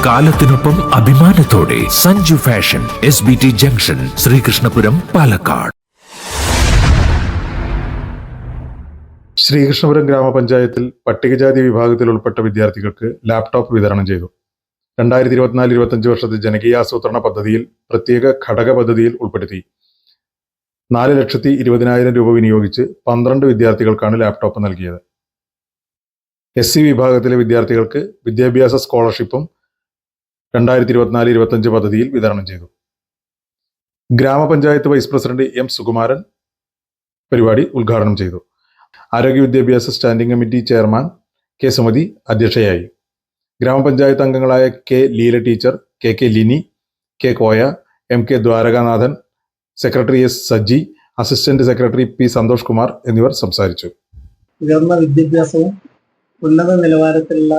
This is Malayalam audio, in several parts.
കാലത്തിനൊപ്പം അഭിമാനത്തോടെ Sanju fashion SBT junction, Sreekrishnapuram, Palakkad. Sreekrishnapuram ഗ്രാമപഞ്ചായത്തിൽ പട്ടികജാതി വിഭാഗത്തിൽ ഉൾപ്പെട്ട വിദ്യാർത്ഥികൾക്ക് ലാപ്ടോപ്പ് വിതരണം ചെയ്തു. 2024-25 വർഷത്തെ ജനകീയാസൂത്രണ പദ്ധതിയിൽ പ്രത്യേക ഘടക പദ്ധതിയിൽ ഉൾപ്പെടുത്തി 4,20,000 രൂപ വിനിയോഗിച്ച് 12 വിദ്യാർത്ഥികൾക്കാണ് ലാപ്ടോപ്പ് നൽകിയത്. SC വിഭാഗത്തിലെ വിദ്യാർത്ഥികൾക്ക് വിദ്യാഭ്യാസ സ്കോളർഷിപ്പും 2024-25 പദ്ധതിയിൽ വിതരണം ചെയ്തു. ഗ്രാമപഞ്ചായത്ത് വൈസ് പ്രസിഡന്റ് M. സുകുമാരൻ പരിപാടി ഉദ്ഘാടനം ചെയ്തു. ആരോഗ്യ വിദ്യാഭ്യാസ standing committee chairman K. Sumathi അധ്യക്ഷയായി. ഗ്രാമപഞ്ചായത്ത് അംഗങ്ങളായ K. Leela teacher, K. Lini, K. Koya, M. K. Dwarakanathan, secretary S. Sajji, assistant secretary P. Santhosh Kumar എന്നിവർ സംസാരിച്ചു. ഉയർന്ന വിദ്യാഭ്യാസവും ഉന്നത നിലവാരത്തിലുള്ള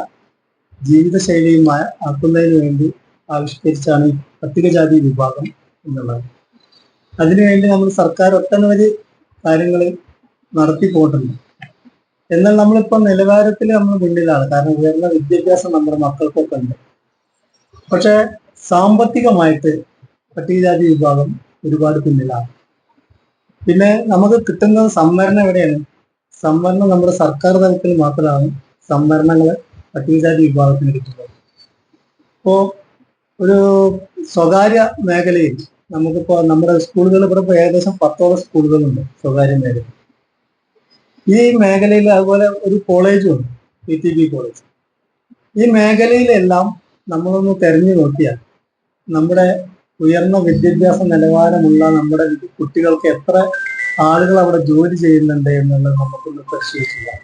ജീവിതശൈലിയും ആക്കുന്നതിന് വേണ്ടി ആവിഷ്കരിച്ചാണ് ഈ പട്ടികജാതി വിഭാഗം എന്നുള്ളത്. അതിനുവേണ്ടി നമ്മൾ സർക്കാർ ഒട്ടനവധി കാര്യങ്ങൾ നടത്തിപ്പോയിട്ടുണ്ട്. എന്നാൽ നമ്മളിപ്പോൾ നിലവാരത്തിൽ നമ്മൾ മുന്നിലാണ്. കാരണം ഉയർന്ന വിദ്യാഭ്യാസം നമ്മുടെ മക്കൾക്കൊക്കെ ഉണ്ട്. പക്ഷെ സാമ്പത്തികമായിട്ട് പട്ടികജാതി വിഭാഗം ഒരുപാട് പിന്നിലാണ്. പിന്നെ നമുക്ക് കിട്ടുന്ന സംവരണം എവിടെയാണ്? സംവരണം നമ്മുടെ സർക്കാർ തലത്തിൽ മാത്രമാണ് സംവരണങ്ങൾ പട്ടികജാതി വിഭാഗത്തിന് കിട്ടുന്നത്. ഇപ്പോൾ ഒരു സ്വകാര്യ മേഖലയിൽ നമുക്കിപ്പോൾ നമ്മുടെ സ്കൂളുകൾ ഇവിടെ ഇപ്പോൾ ഏകദേശം 10ഓളം സ്കൂളുകളുണ്ട് സ്വകാര്യ മേഖല. ഈ മേഖലയിൽ അതുപോലെ ഒരു കോളേജും ഉണ്ട്, PTB കോളേജ്. ഈ മേഖലയിലെല്ലാം നമ്മളൊന്ന് തെരഞ്ഞു നോക്കിയാൽ നമ്മുടെ ഉയർന്ന വിദ്യാഭ്യാസ നിലവാരമുള്ള നമ്മുടെ കുട്ടികൾക്ക് എത്ര ആളുകൾ അവിടെ ജോലി ചെയ്യുന്നുണ്ട് എന്നുള്ളത് നമുക്കൊന്ന് പരിശോധിക്കാം.